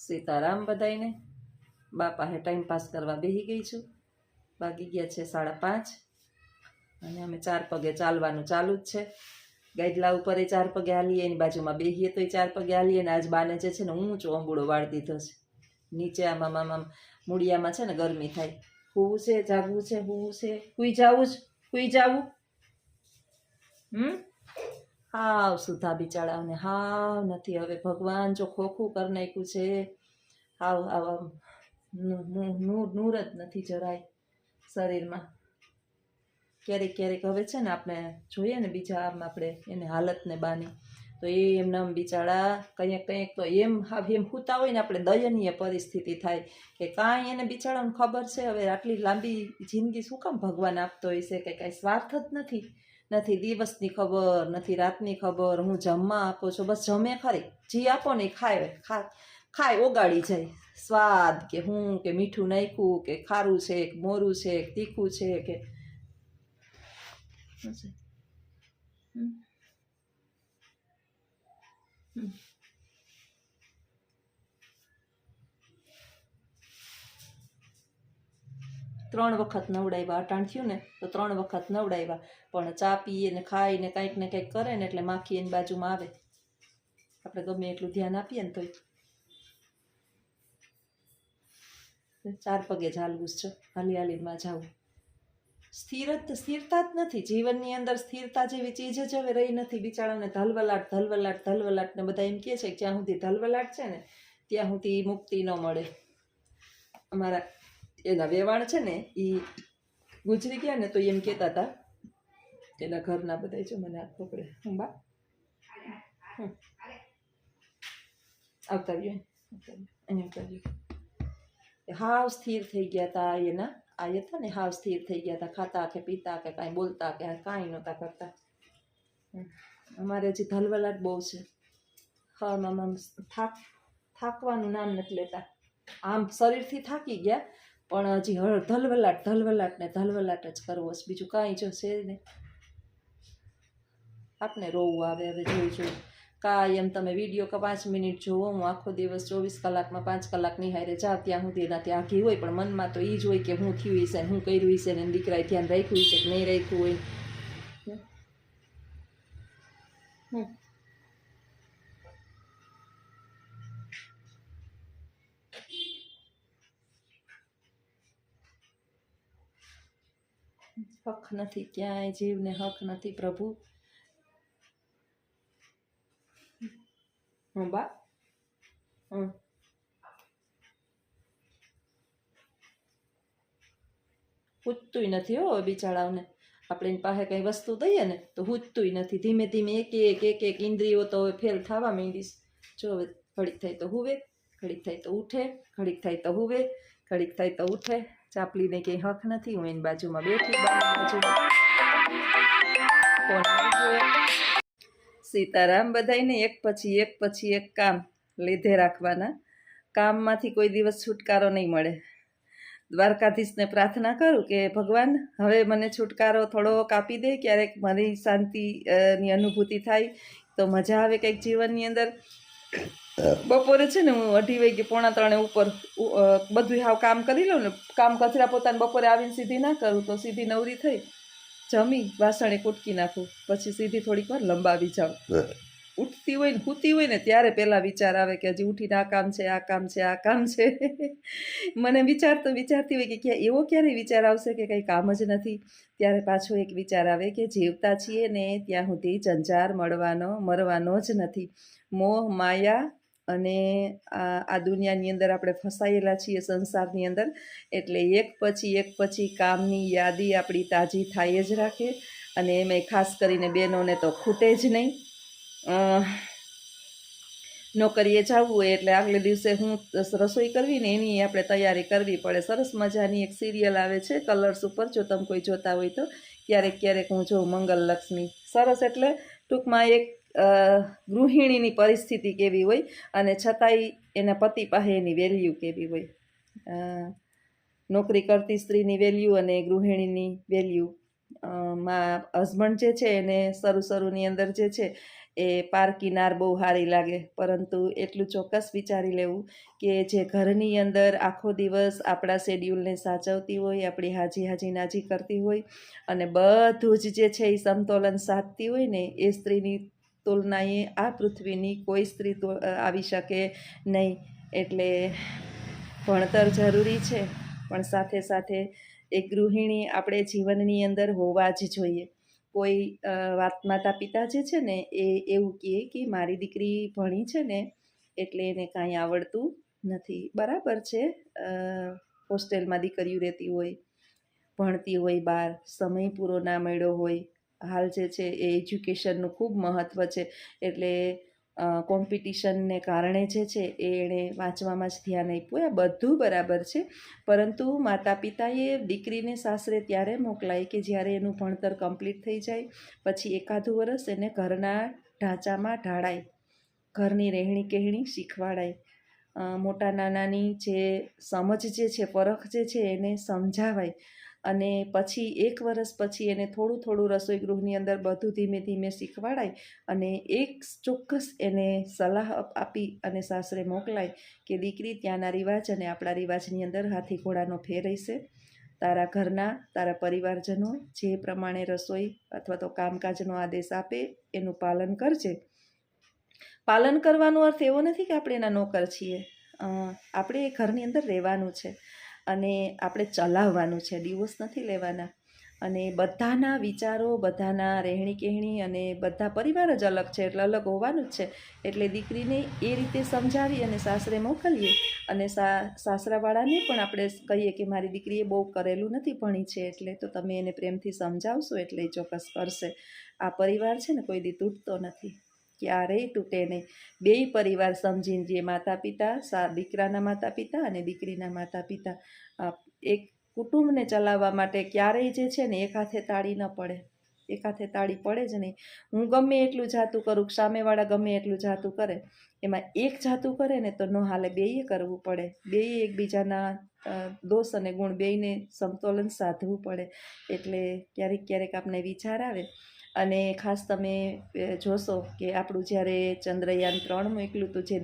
સીતારામ બધાઈને. બાપા હે time pass કરવા બેસી ગઈ છું. વાગી ગયા છે 5:30 અને અમે 4 પગે ચાલવાનું ચાલુ જ છે. ગાઈડલા ઉપર 4 પગે હાલીએ, એની બાજુમાં બેસીએ તો 4 પગે હાલીએ. ને આજ બાને જે છે ને ઊંચો અંબુડો વાળી દીધો છે. નીચે આમાં મૂળિયામાં છે ને ગરમી થાય. હુવું છે, જાગવું છે, હુવું છે, હુઈ જવું જ, હુઈ જવું. હાવ સુધા બિચારાઓને હાવ નથી. હવે ભગવાન જો ખોખું કરી નાખ્યું છે. હાવ આવા નૂર જ નથી જરાય શરીરમાં. ક્યારેક ક્યારેક હવે છે ને આપણે જોઈએ ને બીજા આમ આપણે એને હાલતને બાની, તો એમનામ બિચારા કંઈક તો એમ સૂતા હોય ને આપણે દયનીય પરિસ્થિતિ થાય કે કાંઈ એને બિચારાને ખબર છે હવે આટલી લાંબી જિંદગી શું કામ ભગવાન આપતો હોય છે, કે કાંઈ સ્વાર્થ જ નથી દિવસની ખબર, નથી રાતની ખબર. હું જમવા આપો છો, બસ જમે ખરી, જી આપો ને ખાય ઓગાળી જાય. સ્વાદ કે હું કે મીઠું નાખ્યું કે ખારું છે કે મોરું છે કે તીખું છે કે 3 વખત નવડાવ્યા. અટાણ થયું ને તો 3 વખત નવડાવ્યા, પણ ચા પીએ ને ખાઈ ને કંઈક કરે ને એટલે માખી એની બાજુમાં આવે. આપણે ગમે એટલું ધ્યાન આપીએ ને તોય 4 પગે જ હાલવું છે. હાલીમાં જાવું. સ્થિરતા જ નથી જીવનની અંદર. સ્થિરતા જેવી ચીજ જ હવે રહી નથી. બિચારાને ધલવલાટ ને બધા એમ કહે છે કે જ્યાં સુધી ધલવલાટ છે ને ત્યાં સુધી મુક્તિ ન મળે. અમારા એના વેવાણ છે ને એ ગુજરી ગયા ને તો એમ કહેતા હતા એના ઘરના બધા, જો મને હાથ પકડે, હું બા આવતા રહ્યો હાવ સ્થિર થઈ ગયા હતા. એના આ હતા ને હાવ સ્થિર થઈ ગયા હતા. ખાતા કે પીતા કે કાંઈ બોલતા કે કાંઈ નહોતા કરતા. અમારે હજી ધલવલાટ બહુ છે. હા આમ થાકવાનું નામ નથી લેતા. આમ શરીરથી થાકી ગયા પણ હજી ધલવલાટ જ કરવો છે. બીજું કાંઈ જો છે ને. આપને રોવું આવે હવે જોઈ કાંઈ એમ તમે વિડીયો 5 મિનિટ જોવો, હું આખો દિવસ 24 કલાકમાં 5 કલાક નિહાળે જાવ ત્યાં સુધી એનાથી આઘી હોય, પણ મનમાં તો એ જ હોય કે હું થયું હશે ને હું કર્યું હશે ને દીકરાએ ધ્યાન રાખ્યું હશે કે નહીં રાખ્યું હોય. હક નથી ક્યાંય, જીવને હક નથી પ્રભુ. હું બા પૂછતુંય નથી હો બિચારાઓને. આપણે એની પાસે કંઈ વસ્તુ દઈએ ને તો પૂછતુંય નથી. ધીમે ધીમે એક ઇન્દ્રિયો તો ફેલ થવા માંડીશ. જો હવે ઘડીક થાય તો હુવે, ઘડીક થાય તો ઉઠે, ઘડીક થાય તો હુવે, ઘડીક થાય તો ઉઠે. ચાપલીને કંઈ હક નથી. હું એની બાજુમાં બેઠી, સીતારામ બધાઈને. એક પછી એક કામ લીધે રાખવાના. કામમાંથી કોઈ દિવસ છુટકારો નહીં મળે. દ્વારકાધીશને પ્રાર્થના કરું કે ભગવાન હવે મને છુટકારો થોડોક આપી દે. ક્યારેક મારી શાંતિની અનુભૂતિ થાય તો મજા આવે કંઈક જીવનની અંદર. બપોરે છે ને હું 2:30 વાગે 2:45 ઉપર બધું હાવ કામ કરી લઉં ને. કામ કચરા પોતાને બપોરે આવીને સીધી ના કરું તો સીધી નવરી થઈ જમી વાસણે કૂટકી નાખું, પછી સીધી થોડીક વાર લંબાવી જાઉં. ઉઠતી હોય ને સૂતી હોય ને ત્યારે પહેલાં વિચાર આવે કે હજી ઉઠીને આ કામ છે. મને વિચારતી હોય કે એવો ક્યારે વિચાર આવશે કે કંઈ કામ જ નથી. ત્યારે પાછો એક વિચાર આવે કે જીવતા છીએ ને ત્યાં સુધી જંજાર મરવાનો જ નથી. મોહ માયા અને આ દુનિયાની અંદર આપણે ફસાયેલા છીએ સંસારની અંદર. એટલે એક પછી કામની યાદી આપણી તાજી થાય જ રાખે. અને એમાંય ખાસ કરીને બહેનોને તો ખૂટે જ નહીં. નોકરીએ જવું હોય એટલે આગલે દિવસે હું રસોઈ કરવી ને એની આપણે તૈયારી કરવી પડે. સરસ મજાની એક સિરિયલ આવે છે કલર્સ ઉપર, જો તમે કોઈ જોતા હોય તો. ક્યારેક હું જોઉં મંગલલક્ષ્મી. સરસ એટલે ટૂંકમાં એક ગૃહિણીની પરિસ્થિતિ કેવી હોય અને છતાંય એના પતિ પાસે એની વેલ્યુ કેવી હોય. નોકરી કરતી સ્ત્રીની વેલ્યુ અને ગૃહિણીની વેલ્યુ. હસબન્ડ જે છે એને શરૂની અંદર જે છે એ પારકીનાર બહુ સારી લાગે, પરંતુ એટલું ચોક્કસ વિચારી લેવું કે જે ઘરની અંદર આખો દિવસ આપણા શેડ્યુલને સાચવતી હોય, આપણી હાજી નાજી કરતી હોય અને બધું જ જે છે એ સમતોલન સાધતી હોય ને, એ સ્ત્રીની તુલનાએ આ પૃથ્વીની કોઈ સ્ત્રી આવી શકે નહીં. એટલે ભણતર જરૂરી છે, પણ સાથે સાથે એક ગૃહિણી આપણે જીવનની અંદર હોવા જ જોઈએ. કોઈ માતા પિતા જે છે ને એ એવું કહે કે મારી દીકરી ભણી છે ને એટલે એને કાંઈ આવડતું નથી. બરાબર છે, હોસ્ટેલમાં દીકરીઓ રહેતી હોય, ભણતી હોય, બહાર સમય પૂરો ના મળ્યો હોય, હાલ જે છે એ એજ્યુકેશનનું ખૂબ મહત્ત્વ છે. એટલે કોમ્પિટિશનને કારણે જે છે એ એણે વાંચવામાં જ ધ્યાન આપ્યું. એ બધું બરાબર છે, પરંતુ માતા પિતાએ દીકરીને સાસરે ત્યારે મોકલાય કે જ્યારે એનું ભણતર કમ્પ્લીટ થઈ જાય, પછી એકાદું વરસ એને ઘરના ઢાંચામાં ઢાળાય, ઘરની રહેણી કહેણી શીખવાડાય, મોટા નાનાની જે સમજ જે છે, પરખ જે છે એને સમજાવાય, અને પછી 1 વર્ષ પછી એને થોડું થોડું રસોઈ ગૃહની અંદર બધું ધીમે ધીમે શીખવાડાય અને એક ચોક્કસ એને સલાહ આપી અને સાસરે મોકલાય કે દીકરી ત્યાંના રિવાજ અને આપણા રિવાજની અંદર હાથી ઘોડાનો ફેર રહેશે. તારા ઘરના, તારા પરિવારજનો જે પ્રમાણે રસોઈ અથવા તો કામકાજનો આદેશ આપે એનું પાલન કરજે. પાલન કરવાનો અર્થ એવો નથી કે આપણે એના નોકર છીએ. આપણે એ ઘરની અંદર રહેવાનું છે અને આપણે ચલાવવાનું છે, ડિવોર્સ નથી લેવાના. અને બધાના વિચારો, બધાના રહેણી કહેણી અને બધા પરિવાર જ અલગ છે, એટલે અલગ હોવાનું જ છે. એટલે દીકરીને એ રીતે સમજાવી અને સાસરે મોકલીએ, અને સાસરાવાળાને પણ આપણે કહીએ કે મારી દીકરીએ બહુ કરેલું નથી, ભણી છે, એટલે તો તમે એને પ્રેમથી સમજાવશો એટલે એ ચોક્કસ કરશે. આ પરિવાર છે ને કોઈ દી તૂટતો નથી, ક્યારેય તૂટે નહીં. બેય પરિવાર સમજીને, જે માતા પિતા, દીકરાના માતા પિતા અને દીકરીના માતા પિતા, એક કુટુંબને ચલાવવા માટે ક્યારેય જે છે ને એક હાથે તાળી ન પડે, એક હાથે તાળી પડે જ નહીં. હું ગમે એટલું જાતું કરું, સામેવાળા ગમે એટલું જાતું કરે, એમાં એક જાતું કરે ને તો ન હાલે, બેયે કરવું પડે. બેયે એકબીજાના દોષ અને ગુણ બેયને સમતોલન સાધવું પડે. એટલે ક્યારેક ક્યારેક આપણે વિચાર આવે. અને ખાસ તમે જોશો કે આપણું જ્યારે ચંદ્રયાન-3 મોકલ્યું હતું, જે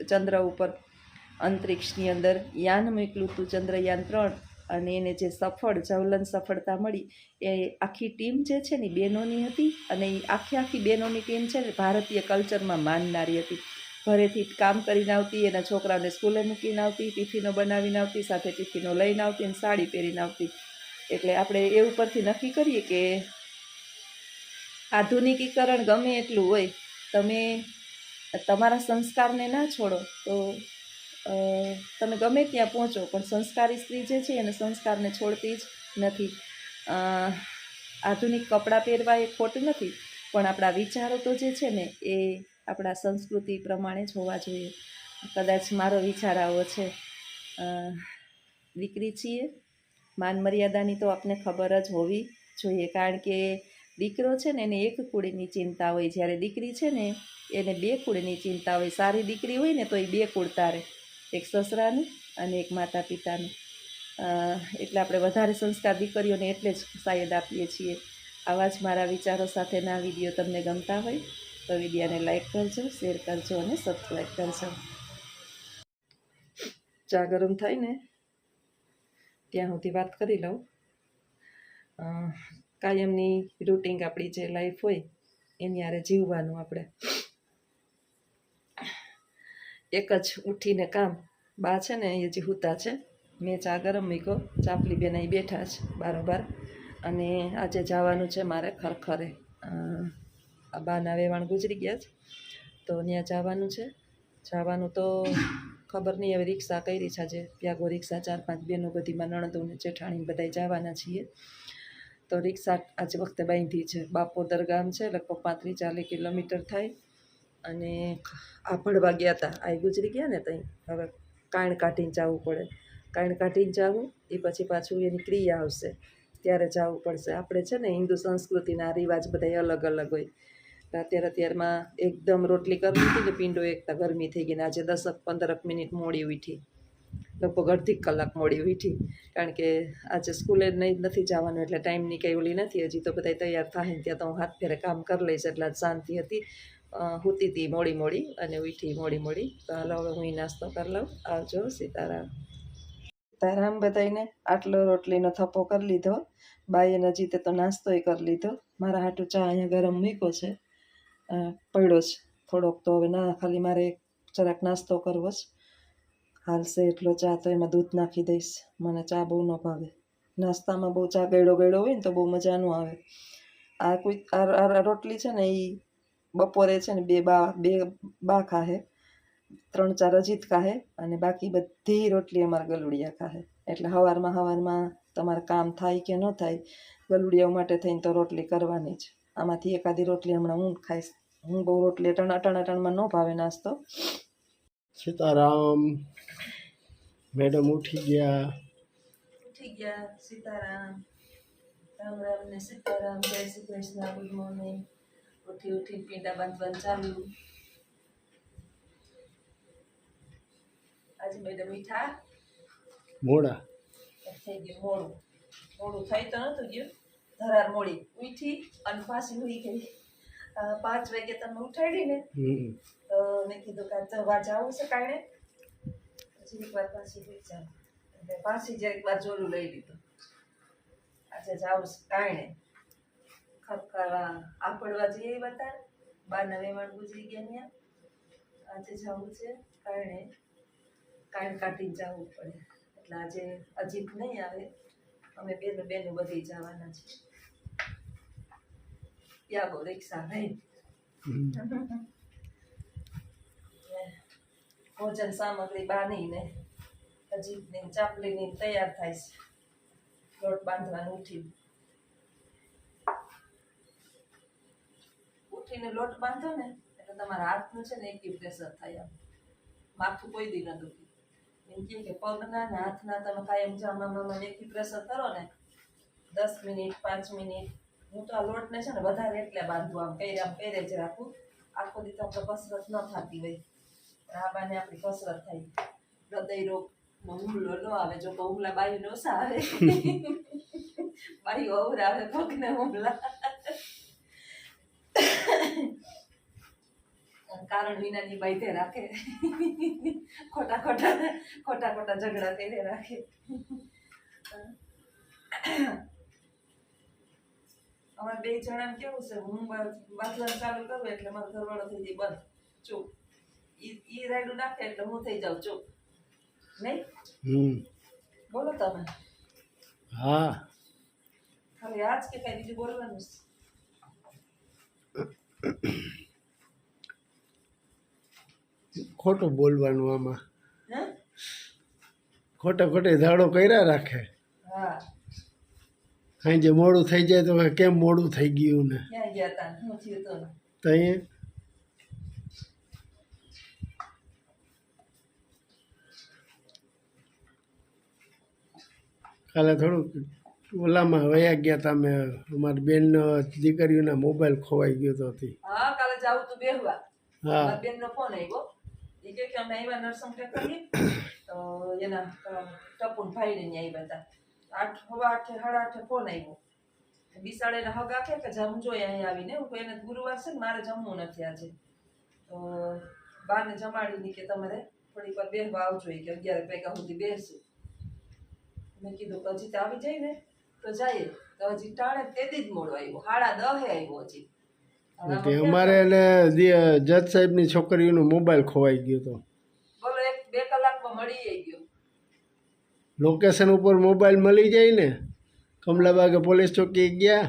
ચંદ્ર ઉપર અંતરિક્ષની અંદર યાન મોકલ્યું હતું ચંદ્રયાન-3, અને એને જે જ્વલન સફળતા મળી, એ આખી ટીમ જે છે ને બહેનોની હતી. અને એ આખી બહેનોની ટીમ છે ને ભારતીય કલ્ચરમાં માનનારી હતી. ઘરેથી કામ કરીને આવતી, એના છોકરાઓને સ્કૂલે મૂકીને આવતી, ટિફિનો બનાવીને આવતી, સાથે ટિફિનો લઈને આવતી અને સાડી પહેરીને આવતી. એટલે આપણે એ ઉપરથી નક્કી કરીએ કે આધુનિકીકરણ ગમે એટલું હોય, તમે તમારા સંસ્કારને ના છોડો તો તમે ગમે ત્યાં પહોંચો, પણ સંસ્કારી સ્ત્રી જે છે એને સંસ્કારને છોડતી જ નથી. આધુનિક કપડાં પહેરવા એ ખોટું નથી, પણ આપણા વિચારો તો જે છે ને એ આપણા સંસ્કૃતિ પ્રમાણે જ હોવા જોઈએ. કદાચ મારો વિચાર આવો છે. દીકરી છીએ, માન મર્યાદાની તો આપને ખબર જ હોવી જોઈએ, કારણ કે દીકરો છે ને એને એક કુળની ચિંતા હોય, જ્યારે દીકરી છે ને એને 2 કુળની ચિંતા હોય. સારી દીકરી હોય ને તો એ 2 કુળ તારે, એક સસરાનું અને એક માતા પિતાનું. એટલે આપણે વધારે સંસ્કાર દીકરીઓને એટલે જ શાયદ આપીએ છીએ. આવા જ મારા વિચારો સાથેના વિડીયો તમને ગમતા હોય તો વિડીયોને લાઈક કરજો, શેર કરજો અને સબસ્ક્રાઈબ કરજો. ચા ગરમ થાય ને ત્યાં સુધી વાત કરી લઉં. કાયમની રૂટિન આપણી જે લાઈફ હોય એની હારે જીવવાનું. આપણે એક જ ઉઠીને કામ. બા છે ને એ જે હુતા છે, મેં ચા ગરમ મૂક્યો, ચાપલી બેન અહીં બેઠા છે બારોબાર. અને આજે જવાનું છે મારે ખરખરે. આ બાના વેવાણ ગુજરી ગયા છે તો ત્યાં જવાનું છે. જવાનું તો ખબર નહીં, હવે રિક્ષા કરી છે આજે, પ્યાગો રિક્ષા 4-5 બહેનો બધીમાં નણંદોને જેઠાણીને બધાય જવાના છીએ. તો રિક્ષા આજ વખતે બાંધી છે. બાપોદર ગામ છે, લગભગ 35-40 કિલોમીટર થાય. અને આ ભણવા ગયા હતા, આ ગુજરી ગયા ને ત્યાં હવે કાણ કાઢીને જવું પડે. કાણ કાઢીને જવું એ પછી પાછું એની ક્રિયા આવશે ત્યારે જવું પડશે. આપણે છે ને હિન્દુ સંસ્કૃતિના રિવાજ બધા અલગ અલગ હોય. અત્યારમાં એકદમ રોટલી કરી દીધી ને પીંડો એકતા ગરમી થઈ ગઈ ને આજે 10-15 મિનિટ મોડી ઉઠી. લગભગ અડધી કલાક મોડી ઉઠી, કારણ કે આજે સ્કૂલે નથી જવાનું એટલે ટાઈમની કંઈ ઓલી નથી. હજી તો બધા તૈયાર થાય ને ત્યાં તો હું હાથ ફેરે કામ કરી લઈશ, એટલે આજ શાંતિ હતી. સૂતી હતી મોડી અને ઉઠી મોડી. તો હાલો હવે હું નાસ્તો કરી લઉં. આવજો. સીતારામ. સીતારામ બધાને. આટલો રોટલીનો થપ્પો કરી લીધો. બાઈએ નજીતે તો નાસ્તોય કરી લીધો. મારા હાટું ચા અહીંયા ગરમ મૂક્યો છે, પડ્યો છે થોડોક. તો હવે ના, ખાલી મારે જરાક નાસ્તો કરવો છે. હાલશે એટલો ચા, તો એમાં દૂધ નાખી દઈશ. મને ચા બહુ ન ભાવે. નાસ્તામાં બહુ ચા ગળ્યો હોય ને તો બહુ મજા ન આવે. આ રોટલી છે ને, એ બપોરે છે ને બે બા ખાહે, 3-4 અજીત ખાહે, અને બાકી બધી રોટલી અમારા ગલુડિયા ખાહે. એટલે સવારમાં તમારે કામ થાય કે ન થાય, ગલુડિયાઓ માટે થઈને તો રોટલી કરવાની જ. આમાંથી એકાદી રોટલી હમણાં હું ખાઈશ. હું બહુ રોટલી અટાણામાં ન ભાવે નાસ્તો. સીતારામ. મેડમ ઉઠી ગયા. સીતારામ. રામ રામ ને સીતારામ. જય શ્રી કૃષ્ણ. Good morning. ઉઠી પીંડા બાંધવાનું ચાલુ. આજે મેડમ મીઠા મોડા થઈ ગયું. મોડું થઈ તો નતું ગયું. ધરાર મોડી ઉઠી અને પાછી ઉઈ ગઈ. 5 વાગે તમે ઉઠાડી ને, તો મેં કીધું કે વાજ આવું છે કારણે પછી એક વાર પાછી ઉઈ જાવ. એટલે પાછી જ એક વાર જોડું લઈ લીધું. આજે જાવું છે કારણે ખરખરા આપડવા જઈએ બતા 12 વેવાણ ગુજરી ગયા ત્યાં. આજે જવું છે કારણે કાઢીને જવું પડે. એટલે આજે અજીત નહીં આવે, અમે બેનું બધી જવાના છીએ. યાબો રિક્ષા નહીં. ભોજન સામગ્રી બાની ને અજીતની ચાપલીની તૈયાર થાય છે. લોટ બાંધવાનું ઉઠીને લોટ બાંધો ને એટલે તમારા હાથનું છે ને એકી પ્રેશર થાય. આમ માથું કોઈ દી ન દુખી. એમ કે પગના ને હાથના તમે કાયમ જામાં એકી પ્રેશર કરો ને 10 મિનિટ 5 મિનિટ. હું તો આ લોટને છે ને વધારે એટલે બાંધવું, આમ પહેરે જ રાખું. આખો દી તો આપણે કસરત ન થતી હોય, પણ આ બાને આપણી કસરત થાય. હૃદય રોગ હુમલો ન આવે. જો કે હુમલા બાયું ઓછા આવે, બાયું અવર આવે પગને હુમલા. કારણ વિનાની બાઈધે રાખે. ખોટા ઝઘડા કરે રાખે. અમારે 2 જણાને કેવું છે, હું બાંધવાનું ચાલુ કરું એટલે મારો ઘરવાળો થઈ જાય બંધ, ચૂપ. ઈ રાયડું નાખે એટલે હું થઈ જાઉં ચૂપ. નહીં બોલો તમે. હા, હવે આજ કે કઈ બીજું બોલવાનું ખોટું બોલવાનું આમાં. હે? ખોટે ધાડો કર્યા રાખે. હા. સાંજે મોડું થઈ જાય તો કેમ મોડું થઈ ગયું ને, ક્યાં ગયા તા, શું થયું તો અહીંયા કાલે થોડુંક ઓલામાં વયા ગયા હતા. અમે અમારી બેનનો દીકરીઓના મોબાઈલ ખોવાઈ ગયો તો હતી. હા, કાલે જાવું તું બેહવા. હા, મારા બેનનો ફોન આવ્યો. એ કે અમે આવ્યા નરસંગ કરીએ તો એના ટપુન ભાઈને ત્યાં આવ્યા હતા. 8:30 ફોન આવ્યો. બિસાડે હગ આખે કે જમજો અહીં આવીને. હું એને ગુરુવાર છે ને મારે જમવું નથી આજે, તો બાને જમાડીને કે તમારે થોડીક વાર બેસવા આવજો, કે 11 વાગ્યા સુધી બેસું. મેં કીધું કે હજી તો આવી જાય ને તો જઈએ. તો હજી ટાણે તેથી જ મોડો આવ્યો. 10:30 આવ્યો હજી. અમારે એને જજ સાહેબની છોકરીઓનો મોબાઈલ ખોવાઈ ગયો હતો. બોલો 1-2 કલાકમાં મળી ગયો. લોકેશન ઉપર મોબાઈલ મળી જાય ને. કમલાબાગે પોલીસ ચોકી ગયા,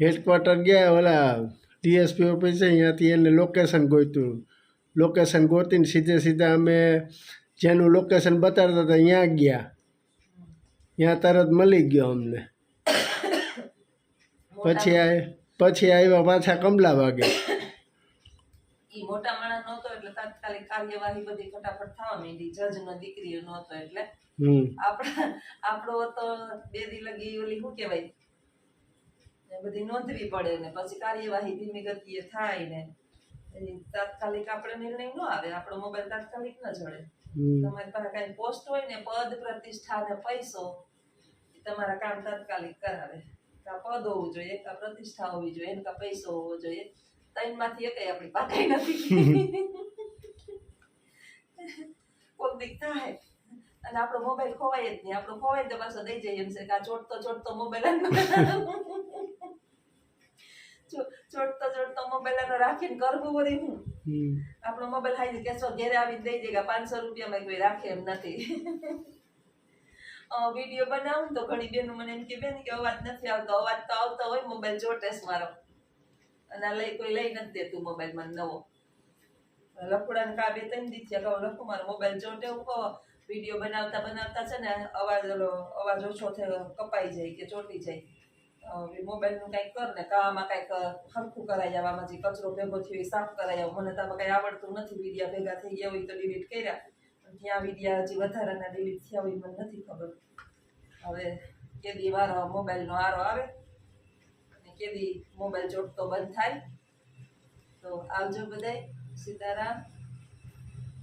હેડક્વાર્ટર ગયા, ઓલા ડીએસપી ઓફિસે, અહીંયાથી એને લોકેશન ગોત્યું. લોકેશન ગોતીને સીધા અમે જેનું લોકેશન બતાડતા હતા ત્યાં ગયા. ત્યાં તરત મળી ગયો અમને. પછી આવ્યા પાછા કમલાબાગે. ઈ મોટા માણસ નહોતો એટલે તાત્કાલિક કાર્યવાહી બધી ફટાફટ થવા માંડી. જજનો દીકરીઓ નહોતો એટલે આપણો તો 2 દી લગી ઓલી શું કહેવાય બધી નોંધવી પડે ને પછી કાર્યવાહી ધીમી ગતિએ થાય ને એ તાત્કાલિક આપણે નિર્ણય ન આવે, આપણો મોબાઈલ તાત્કાલિક ન જડે. હમ. તમારી પાસે કાંઈ પોસ્ટ હોય ને, પદ પ્રતિષ્ઠા ને પૈસો, એ તમારા કામ તાત્કાલિક કરાવે. કાં પદ હોવું જોઈએ, કાં પ્રતિષ્ઠા હોવી જોઈએ, કાં પૈસો હોવો જોઈએ. ત્રણમાંથી એકય આપણી પાસે નથી. કોક દીક થાય અને આપણો મોબાઈલ ખોવાય જ નહીં. આપણો ખોવાય તો પાછો દઈ જઈએ એમ છે કે આ ચોટતો મોબાઈલ ચોટતો મોબાઈલ રાખીને કરવું વળી હું. હમ. આપણો મોબાઈલ હાઈ કેસો ઘેરે આવીને દઈ દે કે 500 રૂપિયામાં કોઈ રાખે એમ નથી. વિડીયો બનાવું તો ઘણી બેનો મને એમ કે બેન કે અવાજ નથી આવતો. અવાજ તો આવતો હોય, મોબાઈલ ચોટેસ મારો. અને આ કોઈ લઈ નથી દેતું મોબાઈલમાં નવો. લખુડાને કા 2-3 દી થયા કહું લખું મારો મોબાઈલ ચોટે એવું કહો. વિડીયો બનાવતા છે ને અવાજ ઓછો થયો, કપાઈ જાય કે ચોટી જાય. મોબાઈલનું કંઈક કર ને આમાં કંઈક હરખું કરાઈ આવ, આમાં જે કચરો ભેગો થયો એ સાફ કરાઈ આવ. મને તો આમાં કંઈ આવડતું નથી. વિડીયા ભેગા થઈ ગયા હોય તો ડિલીટ કર્યા, ત્યાં વિડીયા હજી વધારાના ડિલીટ થયા હોય મને નથી ખબર. હવે કેદી વારો મોબાઈલનો આરો આવે અને કેદી મોબાઈલ ચોટતો બંધ થાય. તો આવજો બધાય. સીતારામ.